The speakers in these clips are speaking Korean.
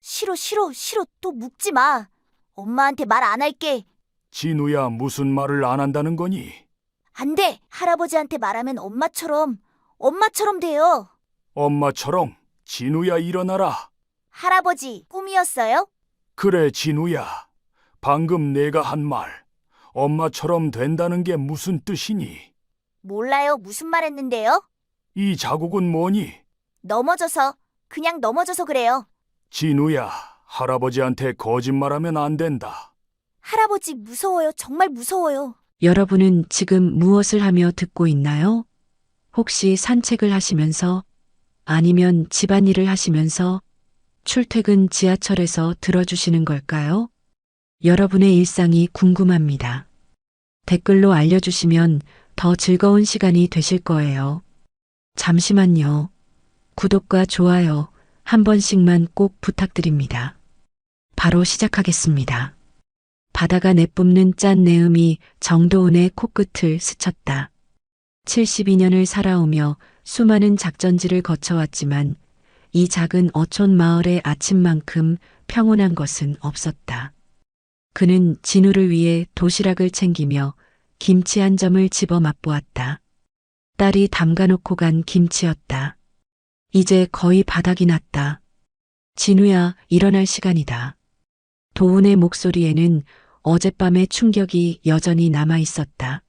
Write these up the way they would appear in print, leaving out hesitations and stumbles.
싫어, 싫어, 싫어. 또 묻지 마. 엄마한테 말 안 할게. 진우야, 무슨 말을 안 한다는 거니? 안 돼. 할아버지한테 말하면 엄마처럼 돼요. 엄마처럼. 진우야, 일어나라. 할아버지, 꿈이었어요? 그래, 진우야. 방금 내가 한 말. 엄마처럼 된다는 게 무슨 뜻이니? 몰라요. 무슨 말 했는데요? 이 자국은 뭐니? 그냥 넘어져서 그래요. 진우야, 할아버지한테 거짓말하면 안 된다. 할아버지, 무서워요. 정말 무서워요. 여러분은 지금 무엇을 하며 듣고 있나요? 혹시 산책을 하시면서 아니면 집안일을 하시면서 출퇴근 지하철에서 들어주시는 걸까요? 여러분의 일상이 궁금합니다. 댓글로 알려주시면 더 즐거운 시간이 되실 거예요. 잠시만요. 구독과 좋아요 한 번씩만 꼭 부탁드립니다. 바로 시작하겠습니다. 바다가 내뿜는 짠 내음이 정도은의 코끝을 스쳤다. 72년을 살아오며 수많은 작전지를 거쳐왔지만 이 작은 어촌 마을의 아침만큼 평온한 것은 없었다. 그는 진우를 위해 도시락을 챙기며 김치 한 점을 집어 맛보았다. 딸이 담가놓고 간 김치였다. 이제 거의 바닥이 났다. 진우야, 일어날 시간이다. 도훈의 목소리에는 어젯밤의 충격이 여전히 남아 있었다.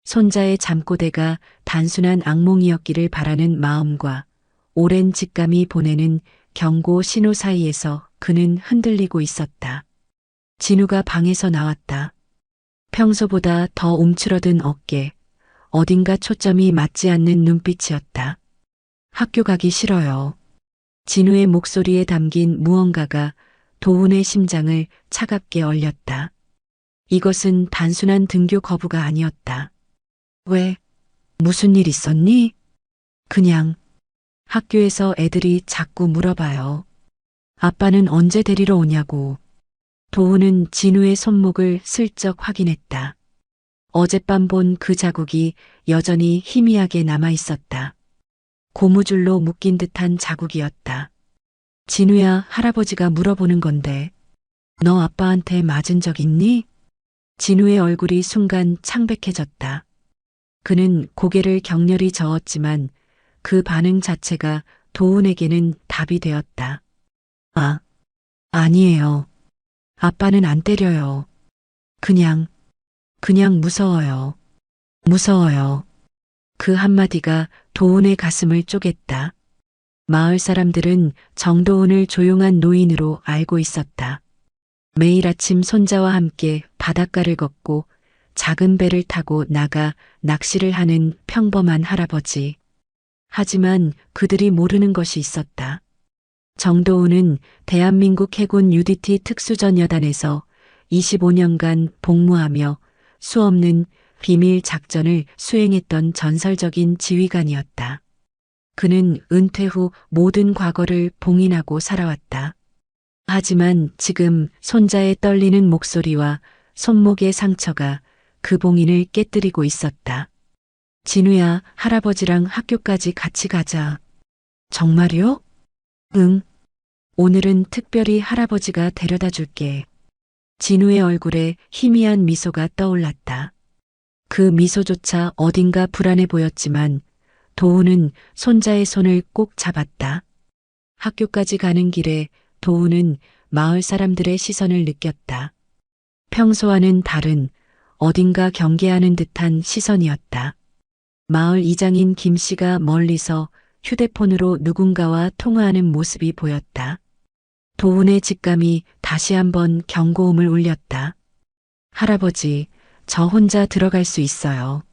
손자의 잠꼬대가 단순한 악몽이었기를 바라는 마음과 오랜 직감이 보내는 경고 신호 사이에서 그는 흔들리고 있었다. 진우가 방에서 나왔다. 평소보다 더 움츠러든 어깨, 어딘가 초점이 맞지 않는 눈빛이었다. 학교 가기 싫어요. 진우의 목소리에 담긴 무언가가 도훈의 심장을 차갑게 얼렸다. 이것은 단순한 등교 거부가 아니었다. 왜? 무슨 일 있었니? 그냥 학교에서 애들이 자꾸 물어봐요. 아빠는 언제 데리러 오냐고. 도훈은 진우의 손목을 슬쩍 확인했다. 어젯밤 본 그 자국이 여전히 희미하게 남아 있었다. 고무줄로 묶인 듯한 자국이었다. 진우야, 할아버지가 물어보는 건데. 너 아빠한테 맞은 적 있니? 진우의 얼굴이 순간 창백해졌다. 그는 고개를 격렬히 저었지만 그 반응 자체가 도훈에게는 답이 되었다. 아니에요. 아빠는 안 때려요. 그냥 무서워요. 무서워요. 그 한마디가 도훈의 가슴을 쪼갰다. 마을 사람들은 정도훈을 조용한 노인으로 알고 있었다. 매일 아침 손자와 함께 바닷가를 걷고 작은 배를 타고 나가 낚시를 하는 평범한 할아버지. 하지만 그들이 모르는 것이 있었다. 정도훈은 대한민국 해군 UDT 특수전 여단에서 25년간 복무하며 수없는 비밀 작전을 수행했던 전설적인 지휘관이었다. 그는 은퇴 후 모든 과거를 봉인하고 살아왔다. 하지만 지금 손자의 떨리는 목소리와 손목의 상처가 그 봉인을 깨뜨리고 있었다. 진우야, 할아버지랑 학교까지 같이 가자. 정말요? 응. 오늘은 특별히 할아버지가 데려다 줄게. 진우의 얼굴에 희미한 미소가 떠올랐다. 그 미소조차 어딘가 불안해 보였지만 도훈은 손자의 손을 꼭 잡았다. 학교까지 가는 길에 도훈은 마을 사람들의 시선을 느꼈다. 평소와는 다른 어딘가 경계하는 듯한 시선이었다. 마을 이장인 김 씨가 멀리서 휴대폰으로 누군가와 통화하는 모습이 보였다. 도훈의 직감이 다시 한번 경고음을 울렸다. 할아버지, 저 혼자 들어갈 수 있어요.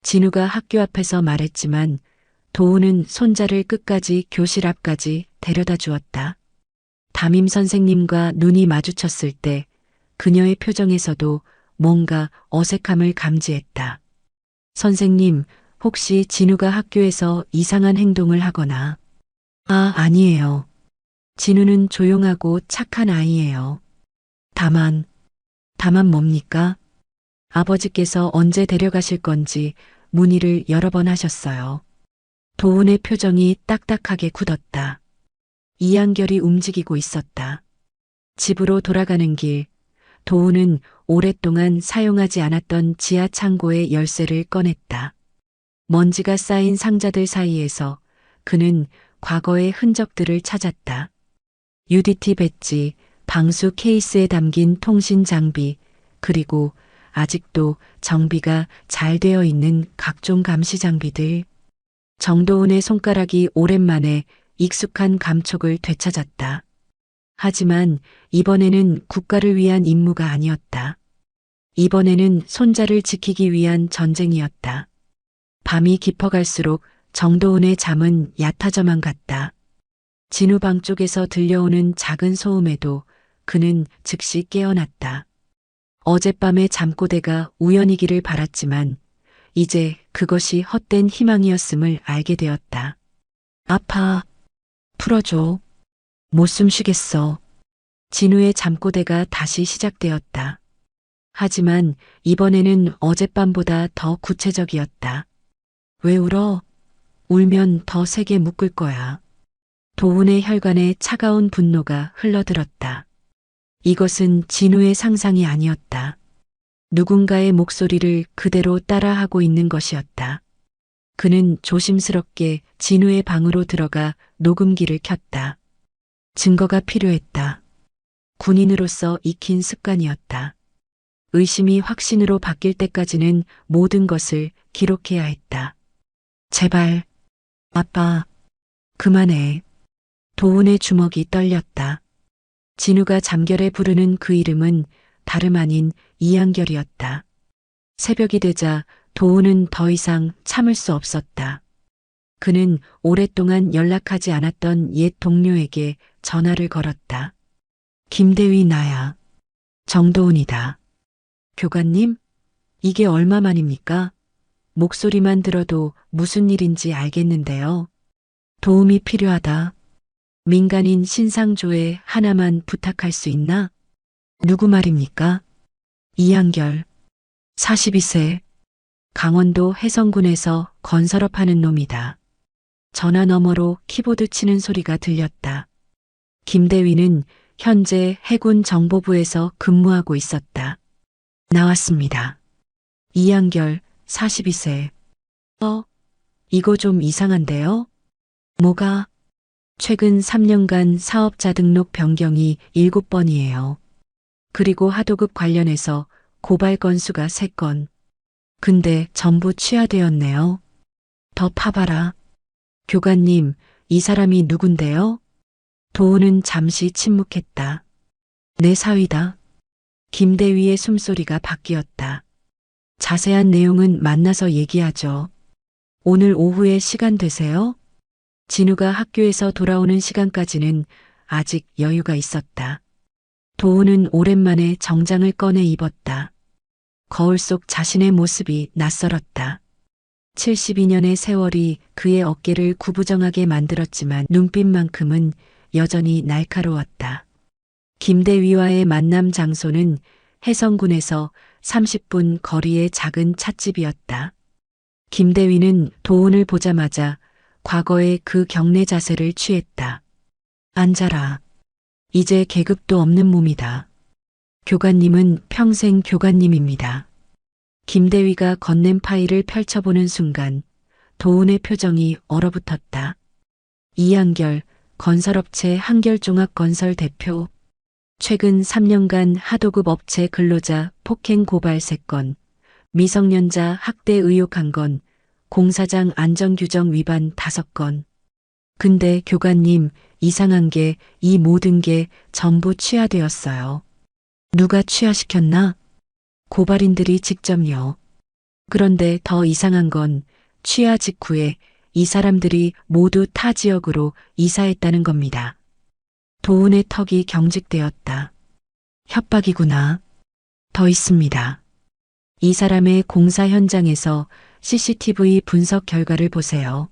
진우가 학교 앞에서 말했지만 도훈은 손자를 끝까지 교실 앞까지 데려다 주었다. 담임 선생님과 눈이 마주쳤을 때 그녀의 표정에서도 뭔가 어색함을 감지했다. 선생님, 혹시 진우가 학교에서 이상한 행동을 하거나. 아니에요. 진우는 조용하고 착한 아이예요. 다만 뭡니까? 아버지께서 언제 데려가실 건지 문의를 여러 번 하셨어요. 도훈의 표정이 딱딱하게 굳었다. 이한결이 움직이고 있었다. 집으로 돌아가는 길, 도우는 오랫동안 사용하지 않았던 지하 창고의 열쇠를 꺼냈다. 먼지가 쌓인 상자들 사이에서 그는 과거의 흔적들을 찾았다. UDT 배지, 방수 케이스에 담긴 통신 장비, 그리고 아직도 정비가 잘 되어 있는 각종 감시 장비들. 정도훈의 손가락이 오랜만에 익숙한 감촉을 되찾았다. 하지만 이번에는 국가를 위한 임무가 아니었다. 이번에는 손자를 지키기 위한 전쟁이었다. 밤이 깊어갈수록 정도훈의 잠은 얕아져만 갔다. 진우 방 쪽에서 들려오는 작은 소음에도 그는 즉시 깨어났다. 어젯밤의 잠꼬대가 우연이기를 바랐지만 이제 그것이 헛된 희망이었음을 알게 되었다. 아파. 풀어줘. 못 숨쉬겠어. 진우의 잠꼬대가 다시 시작되었다. 하지만 이번에는 어젯밤보다 더 구체적이었다. 왜 울어? 울면 더 세게 묶을 거야. 도훈의 혈관에 차가운 분노가 흘러들었다. 이것은 진우의 상상이 아니었다. 누군가의 목소리를 그대로 따라하고 있는 것이었다. 그는 조심스럽게 진우의 방으로 들어가 녹음기를 켰다. 증거가 필요했다. 군인으로서 익힌 습관이었다. 의심이 확신으로 바뀔 때까지는 모든 것을 기록해야 했다. 제발, 아빠, 그만해. 도훈의 주먹이 떨렸다. 진우가 잠결에 부르는 그 이름은 다름 아닌 이한결이었다. 새벽이 되자 도훈은 더 이상 참을 수 없었다. 그는 오랫동안 연락하지 않았던 옛 동료에게 전화를 걸었다. 김대위 나야. 정도훈이다. 교관님? 이게 얼마만입니까? 목소리만 들어도 무슨 일인지 알겠는데요. 도움이 필요하다. 민간인 신상조회 하나만 부탁할 수 있나? 누구 말입니까? 이한결. 42세. 강원도 해성군에서 건설업 하는 놈이다. 전화 너머로 키보드 치는 소리가 들렸다. 김대위는 현재 해군 정보부에서 근무하고 있었다. 나왔습니다. 이한결 42세. 이거 좀 이상한데요? 뭐가? 최근 3년간 사업자 등록 변경이 7번이에요. 그리고 하도급 관련해서 고발 건수가 3건. 근데 전부 취하되었네요. 더 파봐라. 교관님, 이 사람이 누군데요? 도훈은 잠시 침묵했다. 내 사위다. 김대위의 숨소리가 바뀌었다. 자세한 내용은 만나서 얘기하죠. 오늘 오후에 시간 되세요? 진우가 학교에서 돌아오는 시간까지는 아직 여유가 있었다. 도훈은 오랜만에 정장을 꺼내 입었다. 거울 속 자신의 모습이 낯설었다. 72년의 세월이 그의 어깨를 구부정하게 만들었지만 눈빛만큼은 여전히 날카로웠다. 김대위와의 만남 장소는 해성군에서 30분 거리의 작은 찻집이었다. 김대위는 도훈을 보자마자 과거의 그 경례 자세를 취했다. 앉아라. 이제 계급도 없는 몸이다. 교관님은 평생 교관님입니다. 김대위가 건넨 파일을 펼쳐보는 순간 도훈의 표정이 얼어붙었다. 이한결, 건설업체 한결종합건설 대표. 최근 3년간 하도급 업체 근로자 폭행 고발 3건, 미성년자 학대 의혹 1건, 공사장 안전규정 위반 5건. 근데 교관님, 이상한 게 이 모든 게 전부 취하되었어요. 누가 취하시켰나? 고발인들이 직접요. 그런데 더 이상한 건 취하 직후에 이 사람들이 모두 타 지역으로 이사했다는 겁니다. 도훈의 턱이 경직되었다. 협박이구나. 더 있습니다. 이 사람의 공사 현장에서 CCTV 분석 결과를 보세요.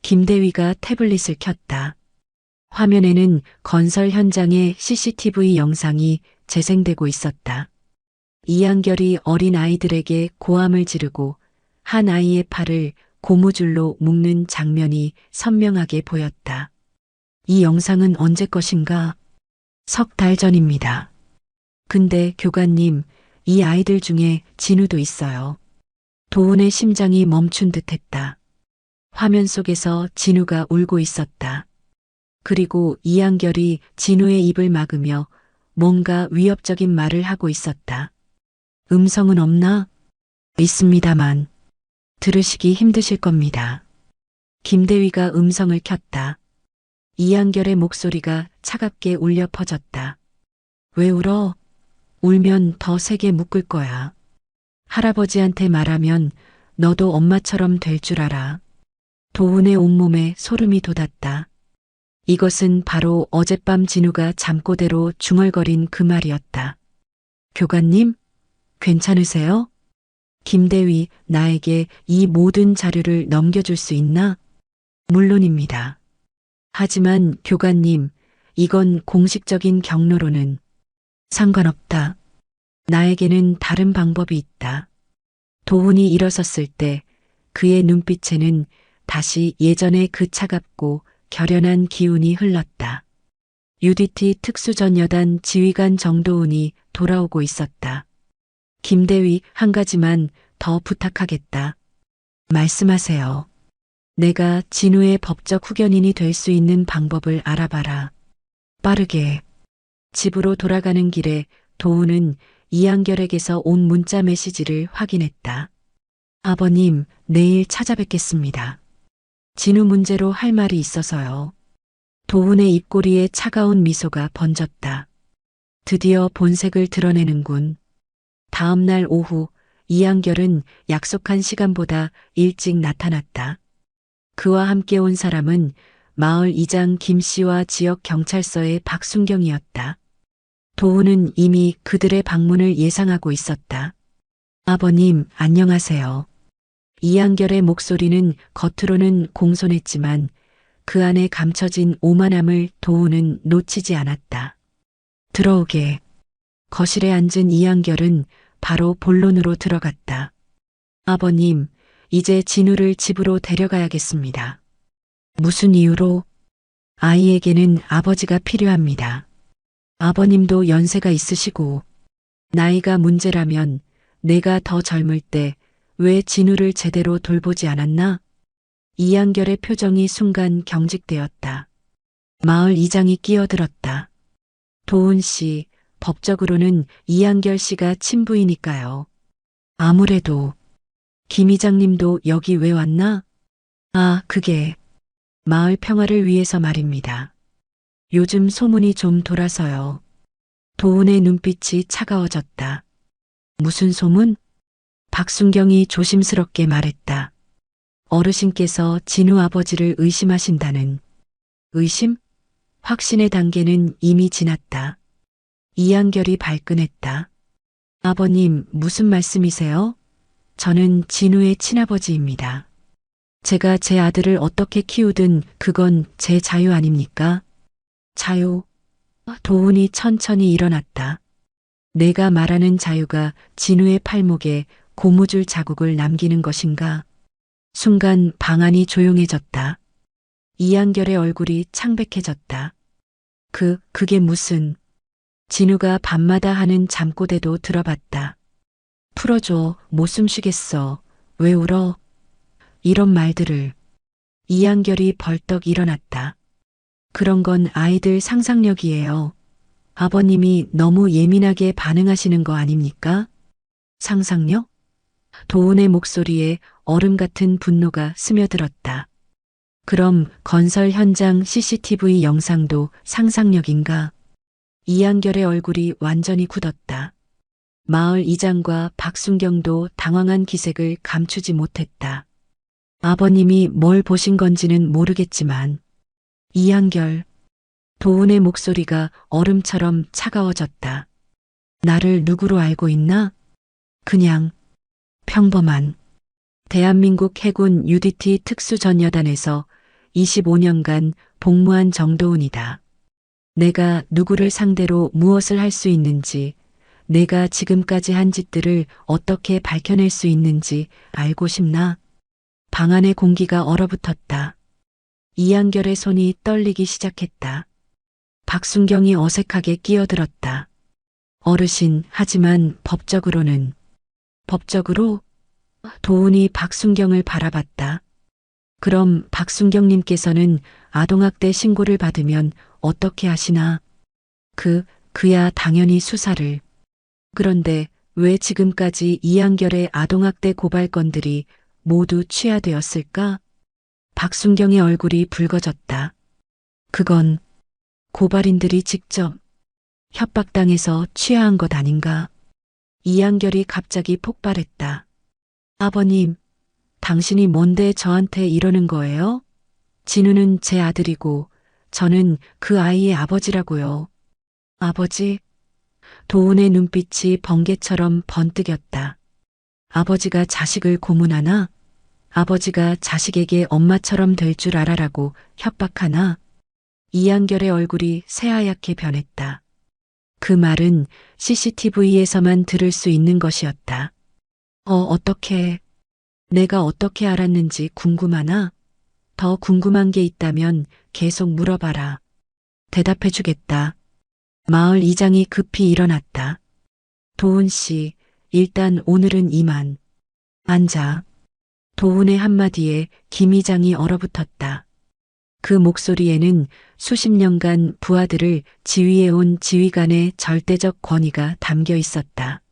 김대위가 태블릿을 켰다. 화면에는 건설 현장의 CCTV 영상이 재생되고 있었다. 이한결이 어린 아이들에게 고함을 지르고 한 아이의 팔을 고무줄로 묶는 장면이 선명하게 보였다. 이 영상은 언제 것인가? 석 달 전입니다. 근데 교관님, 이 아이들 중에 진우도 있어요. 도훈의 심장이 멈춘 듯 했다. 화면 속에서 진우가 울고 있었다. 그리고 이한결이 진우의 입을 막으며 뭔가 위협적인 말을 하고 있었다. 음성은 없나? 있습니다만 들으시기 힘드실 겁니다. 김대위가 음성을 켰다. 이한결의 목소리가 차갑게 울려 퍼졌다. 왜 울어? 울면 더 세게 묶을 거야. 할아버지한테 말하면 너도 엄마처럼 될 줄 알아. 도훈의 온몸에 소름이 돋았다. 이것은 바로 어젯밤 진우가 잠꼬대로 중얼거린 그 말이었다. 교관님, 괜찮으세요? 김대위, 나에게 이 모든 자료를 넘겨줄 수 있나? 물론입니다. 하지만 교관님, 이건 공식적인 경로로는 상관없다. 나에게는 다른 방법이 있다. 도훈이 일어섰을 때 그의 눈빛에는 다시 예전의 그 차갑고 결연한 기운이 흘렀다. UDT 특수전여단 지휘관 정도훈이 돌아오고 있었다. 김대위, 한 가지만 더 부탁하겠다. 말씀하세요. 내가 진우의 법적 후견인이 될 수 있는 방법을 알아봐라. 빠르게. 집으로 돌아가는 길에 도훈은 이한결에게서 온 문자 메시지를 확인했다. 아버님, 내일 찾아뵙겠습니다. 진우 문제로 할 말이 있어서요. 도훈의 입꼬리에 차가운 미소가 번졌다. 드디어 본색을 드러내는군. 다음 날 오후 이한결은 약속한 시간보다 일찍 나타났다. 그와 함께 온 사람은 마을 이장 김 씨와 지역 경찰서의 박순경이었다. 도훈은 이미 그들의 방문을 예상하고 있었다. 아버님, 안녕하세요. 이한결의 목소리는 겉으로는 공손했지만 그 안에 감춰진 오만함을 도훈은 놓치지 않았다. 들어오게. 거실에 앉은 이한결은 바로 본론으로 들어갔다. 아버님, 이제 진우를 집으로 데려가야겠습니다. 무슨 이유로? 아이에게는 아버지가 필요합니다. 아버님도 연세가 있으시고 나이가 문제라면 내가 더 젊을 때 왜 진우를 제대로 돌보지 않았나? 이한결의 표정이 순간 경직되었다. 마을 이장이 끼어들었다. 도훈 씨, 법적으로는 이한결 씨가 친부이니까요. 아무래도 김 이장님도 여기 왜 왔나? 아, 그게 마을 평화를 위해서 말입니다. 요즘 소문이 좀 돌아서요. 도훈의 눈빛이 차가워졌다. 무슨 소문? 박순경이 조심스럽게 말했다. 어르신께서 진우 아버지를 의심하신다는. 의심? 확신의 단계는 이미 지났다. 이한결이 발끈했다. 아버님, 무슨 말씀이세요? 저는 진우의 친아버지입니다. 제가 제 아들을 어떻게 키우든 그건 제 자유 아닙니까? 자유? 도훈이 천천히 일어났다. 내가 말하는 자유가 진우의 팔목에 고무줄 자국을 남기는 것인가? 순간 방안이 조용해졌다. 이한결의 얼굴이 창백해졌다. 그게 무슨... 진우가 밤마다 하는 잠꼬대도 들어봤다. 풀어줘, 못 숨쉬겠어. 왜 울어? 이런 말들을. 이한결이 벌떡 일어났다. 그런 건 아이들 상상력이에요. 아버님이 너무 예민하게 반응하시는 거 아닙니까? 상상력? 도훈의 목소리에 얼음 같은 분노가 스며들었다. 그럼 건설 현장 CCTV 영상도 상상력인가? 이한결의 얼굴이 완전히 굳었다. 마을 이장과 박순경도 당황한 기색을 감추지 못했다. 아버님이 뭘 보신 건지는 모르겠지만 이한결, 도훈의 목소리가 얼음처럼 차가워졌다. 나를 누구로 알고 있나? 그냥 평범한 대한민국 해군 UDT 특수전여단에서 25년간 복무한 정도훈이다. 내가 누구를 상대로 무엇을 할 수 있는지, 내가 지금까지 한 짓들을 어떻게 밝혀낼 수 있는지 알고 싶나? 방 안의 공기가 얼어붙었다. 이한결의 손이 떨리기 시작했다. 박순경이 어색하게 끼어들었다. 어르신, 하지만 법적으로는. 법적으로? 도훈이 박순경을 바라봤다. 그럼 박순경님께서는 아동학대 신고를 받으면 어떻게 하시나? 그야 당연히 수사를. 그런데 왜 지금까지 이한결의 아동학대 고발 건들이 모두 취하되었을까? 박순경의 얼굴이 붉어졌다. 그건 고발인들이 직접 협박당해서 취하한 것 아닌가? 이한결이 갑자기 폭발했다. 아버님, 당신이 뭔데 저한테 이러는 거예요? 진우는 제 아들이고 저는 그 아이의 아버지라고요. 아버지? 도훈의 눈빛이 번개처럼 번뜩였다. 아버지가 자식을 고문하나? 아버지가 자식에게 엄마처럼 될 줄 알아라고 협박하나? 이한결의 얼굴이 새하얗게 변했다. 그 말은 CCTV에서만 들을 수 있는 것이었다. 어떻게, 내가 어떻게 알았는지 궁금하나? 더 궁금한 게 있다면 계속 물어봐라. 대답해 주겠다. 마을 이장이 급히 일어났다. 도훈 씨, 일단 오늘은 이만. 앉아. 도훈의 한마디에 김 이장이 얼어붙었다. 그 목소리에는 수십 년간 부하들을 지휘해온 지휘관의 절대적 권위가 담겨 있었다.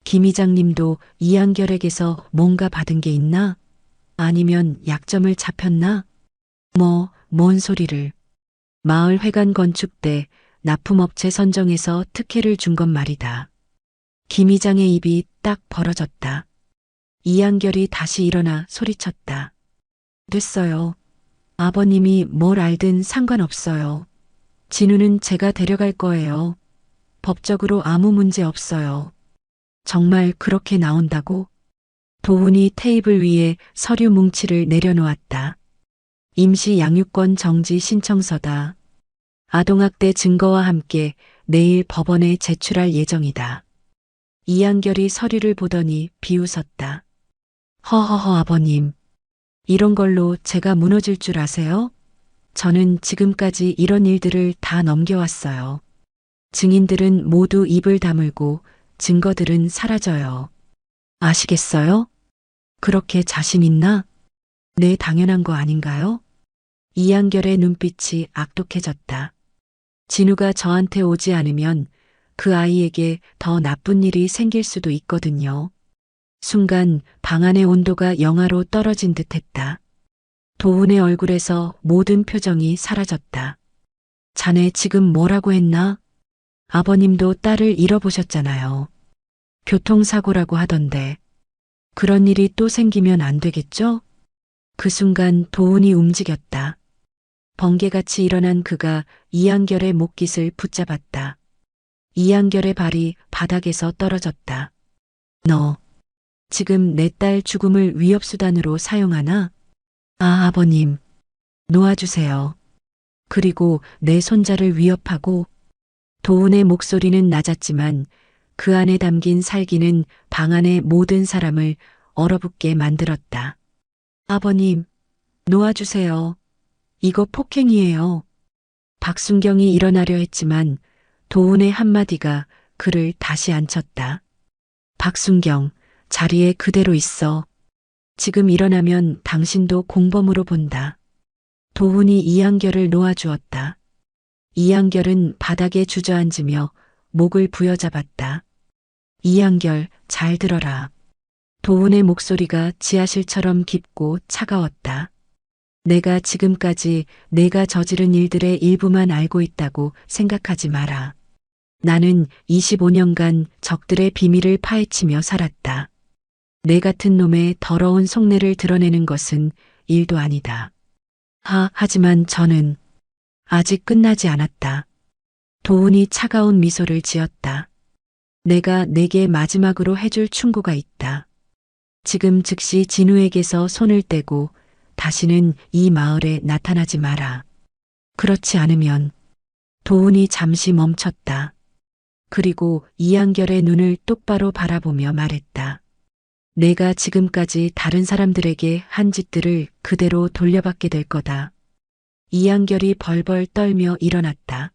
김 이장님도 이한결에게서 뭔가 받은 게 있나? 아니면 약점을 잡혔나? 뭔 소리를. 마을 회관 건축 때 납품업체 선정해서 특혜를 준 건 말이다. 김 이장의 입이 딱 벌어졌다. 이한결이 다시 일어나 소리쳤다. 됐어요. 아버님이 뭘 알든 상관없어요. 진우는 제가 데려갈 거예요. 법적으로 아무 문제 없어요. 정말 그렇게 나온다고? 도훈이 테이블 위에 서류 뭉치를 내려놓았다. 임시 양육권 정지 신청서다. 아동학대 증거와 함께 내일 법원에 제출할 예정이다. 이한결이 서류를 보더니 비웃었다. 허허허 아버님. 이런 걸로 제가 무너질 줄 아세요? 저는 지금까지 이런 일들을 다 넘겨왔어요. 증인들은 모두 입을 다물고 증거들은 사라져요. 아시겠어요? 그렇게 자신 있나? 네, 당연한 거 아닌가요? 이한결의 눈빛이 악독해졌다. 진우가 저한테 오지 않으면 그 아이에게 더 나쁜 일이 생길 수도 있거든요. 순간 방 안의 온도가 영하로 떨어진 듯 했다. 도훈의 얼굴에서 모든 표정이 사라졌다. 자네 지금 뭐라고 했나? 아버님도 딸을 잃어보셨잖아요. 교통사고라고 하던데. 그런 일이 또 생기면 안 되겠죠? 그 순간 도훈이 움직였다. 번개같이 일어난 그가 이한결의 목깃을 붙잡았다. 이한결의 발이 바닥에서 떨어졌다. 너, 지금 내 딸 죽음을 위협수단으로 사용하나? 아버님, 놓아주세요. 그리고 내 손자를 위협하고. 도훈의 목소리는 낮았지만 그 안에 담긴 살기는 방 안의 모든 사람을 얼어붙게 만들었다. 아버님, 놓아주세요. 이거 폭행이에요. 박순경이 일어나려 했지만 도훈의 한마디가 그를 다시 앉혔다. 박순경, 자리에 그대로 있어. 지금 일어나면 당신도 공범으로 본다. 도훈이 이한결을 놓아주었다. 이한결은 바닥에 주저앉으며 목을 부여잡았다. 이한결, 잘 들어라. 도훈의 목소리가 지하실처럼 깊고 차가웠다. 내가 지금까지 내가 저지른 일들의 일부만 알고 있다고 생각하지 마라. 나는 25년간 적들의 비밀을 파헤치며 살았다. 내 같은 놈의 더러운 속내를 드러내는 것은 일도 아니다. 하지만 저는 아직 끝나지 않았다. 도훈이 차가운 미소를 지었다. 내가 내게 마지막으로 해줄 충고가 있다. 지금 즉시 진우에게서 손을 떼고 다시는 이 마을에 나타나지 마라. 그렇지 않으면. 도훈이 잠시 멈췄다. 그리고 이한결의 눈을 똑바로 바라보며 말했다. 내가 지금까지 다른 사람들에게 한 짓들을 그대로 돌려받게 될 거다. 이한결이 벌벌 떨며 일어났다.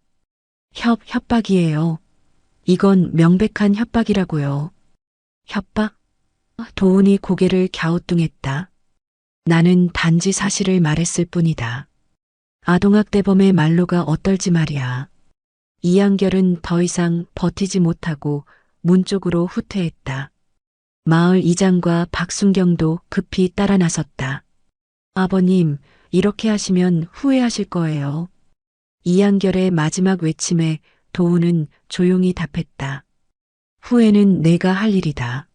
협박이에요. 이건 명백한 협박이라고요. 협박? 도훈이 고개를 갸우뚱했다. 나는 단지 사실을 말했을 뿐이다. 아동학대범의 말로가 어떨지 말이야. 이한결은 더 이상 버티지 못하고 문 쪽으로 후퇴했다. 마을 이장과 박순경도 급히 따라 나섰다. 아버님, 이렇게 하시면 후회하실 거예요. 이한결의 마지막 외침에 도훈은 조용히 답했다. 후회는 내가 할 일이다.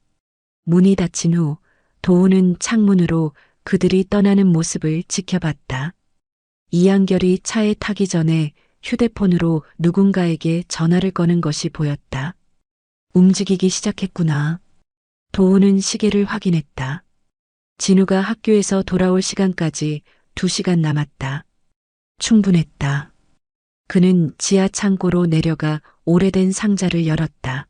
문이 닫힌 후 도훈은 창문으로 그들이 떠나는 모습을 지켜봤다. 이한결이 차에 타기 전에 휴대폰으로 누군가에게 전화를 거는 것이 보였다. 움직이기 시작했구나. 도훈은 시계를 확인했다. 진우가 학교에서 돌아올 시간까지 2시간 남았다. 충분했다. 그는 지하 창고로 내려가 오래된 상자를 열었다.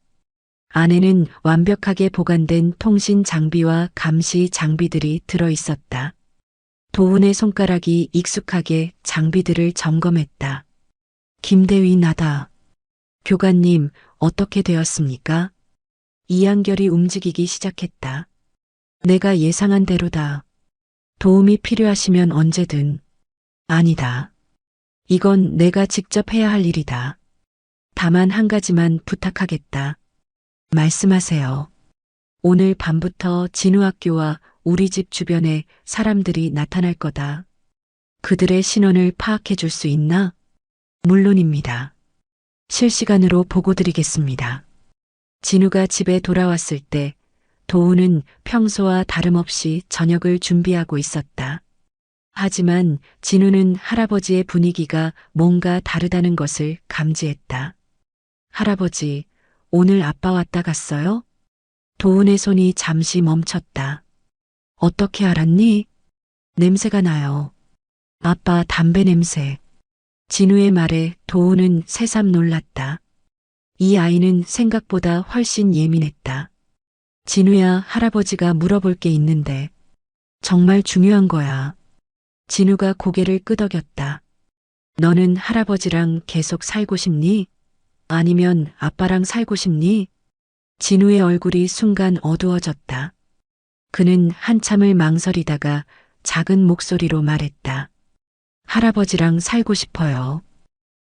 안에는 완벽하게 보관된 통신 장비와 감시 장비들이 들어 있었다. 도훈의 손가락이 익숙하게 장비들을 점검했다. 김대위 나다. 교관님, 어떻게 되었습니까? 이한결이 움직이기 시작했다. 내가 예상한 대로다. 도움이 필요하시면 언제든. 아니다. 이건 내가 직접 해야 할 일이다. 다만 한 가지만 부탁하겠다. 말씀하세요. 오늘 밤부터 진우 학교와 우리 집 주변에 사람들이 나타날 거다. 그들의 신원을 파악해 줄 수 있나? 물론입니다. 실시간으로 보고 드리겠습니다. 진우가 집에 돌아왔을 때 도훈은 평소와 다름없이 저녁을 준비하고 있었다. 하지만 진우는 할아버지의 분위기가 뭔가 다르다는 것을 감지했다. 할아버지, 오늘 아빠 왔다 갔어요? 도훈의 손이 잠시 멈췄다. 어떻게 알았니? 냄새가 나요. 아빠 담배 냄새. 진우의 말에 도훈은 새삼 놀랐다. 이 아이는 생각보다 훨씬 예민했다. 진우야, 할아버지가 물어볼 게 있는데. 정말 중요한 거야. 진우가 고개를 끄덕였다. 너는 할아버지랑 계속 살고 싶니? 아니면 아빠랑 살고 싶니? 진우의 얼굴이 순간 어두워졌다. 그는 한참을 망설이다가 작은 목소리로 말했다. 할아버지랑 살고 싶어요.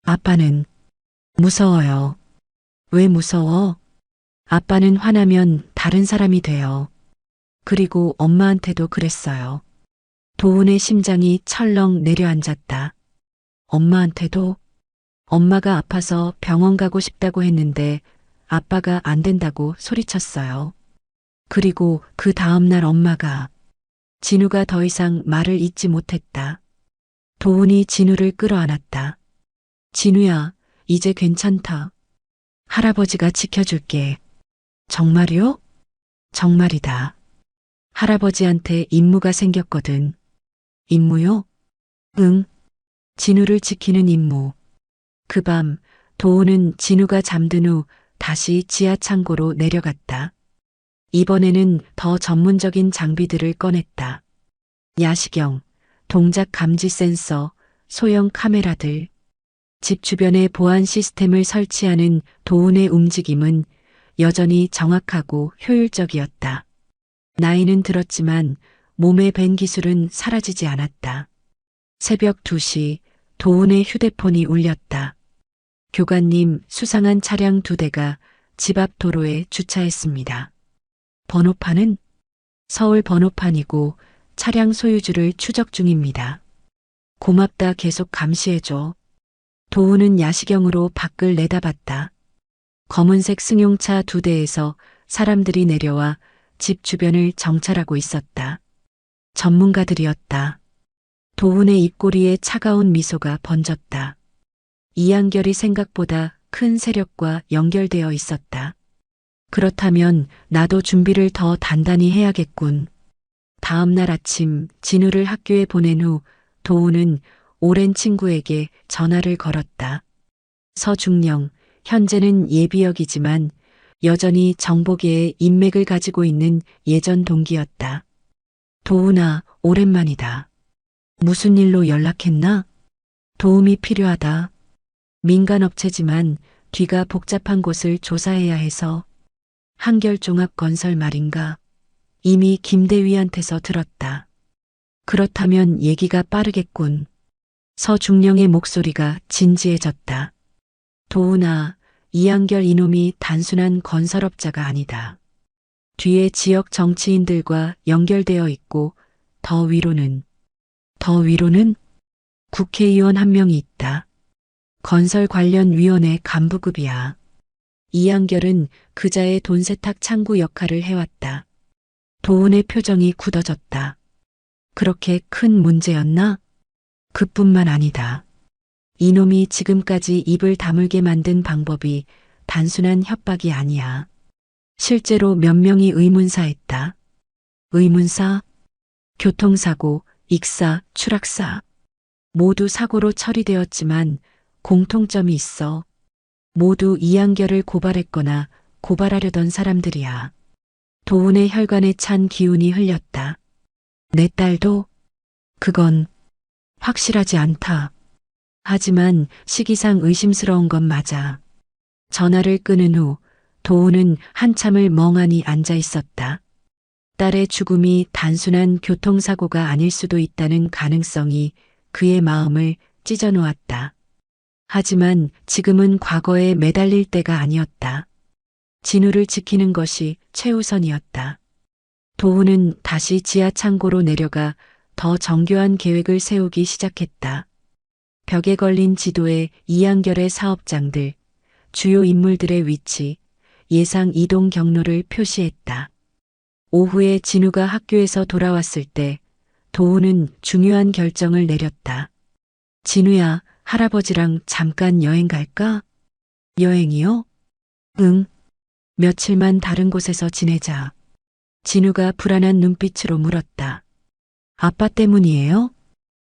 아빠는 무서워요. 왜 무서워? 아빠는 화나면 다른 사람이 돼요. 그리고 엄마한테도 그랬어요. 도훈의 심장이 철렁 내려앉았다. 엄마한테도? 엄마가 아파서 병원 가고 싶다고 했는데 아빠가 안 된다고 소리쳤어요. 그리고 그 다음날 엄마가 진우가 더 이상 말을 잇지 못했다. 도훈이 진우를 끌어안았다. 진우야, 이제 괜찮다. 할아버지가 지켜줄게. 정말요? 정말이다. 할아버지한테 임무가 생겼거든. 임무요? 응. 진우를 지키는 임무. 그 밤 도훈은 진우가 잠든 후 다시 지하 창고로 내려갔다. 이번에는 더 전문적인 장비들을 꺼냈다. 야시경, 동작 감지 센서, 소형 카메라들. 집 주변에 보안 시스템을 설치하는 도훈의 움직임은 여전히 정확하고 효율적이었다. 나이는 들었지만 몸에 밴 기술은 사라지지 않았다. 새벽 2시 도훈의 휴대폰이 울렸다. 교관님, 수상한 차량 2대가 집 앞 도로에 주차했습니다. 번호판은? 서울 번호판이고 차량 소유주를 추적 중입니다. 고맙다, 계속 감시해줘. 도훈은 야시경으로 밖을 내다봤다. 검은색 승용차 2대에서 사람들이 내려와 집 주변을 정찰하고 있었다. 전문가들이었다. 도훈의 입꼬리에 차가운 미소가 번졌다. 이한결이 생각보다 큰 세력과 연결되어 있었다. 그렇다면 나도 준비를 더 단단히 해야겠군. 다음 날 아침 진우를 학교에 보낸 후 도훈은 오랜 친구에게 전화를 걸었다. 서중령, 현재는 예비역이지만 여전히 정보계의 인맥을 가지고 있는 예전 동기였다. 도훈아, 오랜만이다. 무슨 일로 연락했나? 도움이 필요하다. 민간업체지만 뒤가 복잡한 곳을 조사해야 해서. 한결종합건설 말인가. 이미 김대위한테서 들었다. 그렇다면 얘기가 빠르겠군. 서중령의 목소리가 진지해졌다. 도훈아, 이한결 이놈이 단순한 건설업자가 아니다. 뒤에 지역 정치인들과 연결되어 있고 더 위로는 국회의원 한 명이 있다. 건설 관련 위원회 간부급이야. 이한결은 그자의 돈세탁 창구 역할을 해왔다. 도훈의 표정이 굳어졌다. 그렇게 큰 문제였나? 그뿐만 아니다. 이놈이 지금까지 입을 다물게 만든 방법이 단순한 협박이 아니야. 실제로 몇 명이 의문사했다. 의문사, 교통사고, 익사, 추락사. 모두 사고로 처리되었지만 공통점이 있어. 모두 이한결을 고발했거나 고발하려던 사람들이야. 도훈의 혈관에 찬 기운이 흘렸다. 내 딸도? 그건 확실하지 않다. 하지만 시기상 의심스러운 건 맞아. 전화를 끊은 후 도훈은 한참을 멍하니 앉아 있었다. 딸의 죽음이 단순한 교통사고가 아닐 수도 있다는 가능성이 그의 마음을 찢어놓았다. 하지만 지금은 과거에 매달릴 때가 아니었다. 진우를 지키는 것이 최우선이었다. 도훈은 다시 지하 창고로 내려가 더 정교한 계획을 세우기 시작했다. 벽에 걸린 지도에 이한결의 사업장들, 주요 인물들의 위치, 예상 이동 경로를 표시했다. 오후에 진우가 학교에서 돌아왔을 때 도훈은 중요한 결정을 내렸다. 진우야, 할아버지랑 잠깐 여행 갈까? 여행이요? 응. 며칠만 다른 곳에서 지내자. 진우가 불안한 눈빛으로 물었다. 아빠 때문이에요?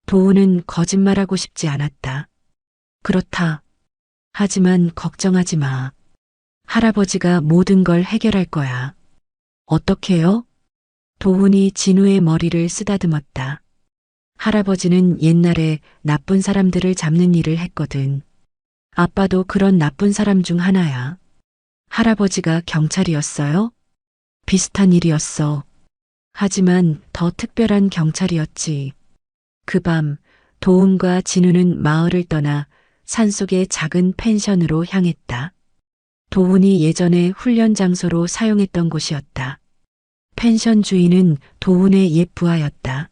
도훈은 거짓말하고 싶지 않았다. 그렇다. 하지만 걱정하지 마. 할아버지가 모든 걸 해결할 거야. 어떻게요? 도훈이 진우의 머리를 쓰다듬었다. 할아버지는 옛날에 나쁜 사람들을 잡는 일을 했거든. 아빠도 그런 나쁜 사람 중 하나야. 할아버지가 경찰이었어요? 비슷한 일이었어. 하지만 더 특별한 경찰이었지. 그 밤 도훈과 진우는 마을을 떠나 산속의 작은 펜션으로 향했다. 도훈이 예전에 훈련 장소로 사용했던 곳이었다. 펜션 주인은 도훈의 옛 부하였다.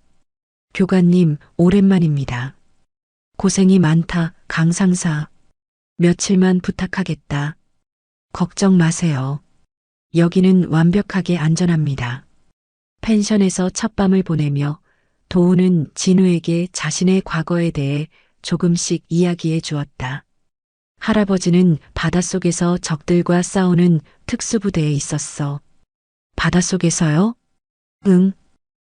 교관님, 오랜만입니다. 고생이 많다, 강 상사. 며칠만 부탁하겠다. 걱정 마세요. 여기는 완벽하게 안전합니다. 펜션에서 첫 밤을 보내며 도훈은 진우에게 자신의 과거에 대해 조금씩 이야기해 주었다. 할아버지는 바닷속에서 적들과 싸우는 특수부대에 있었어. 바닷속에서요? 응.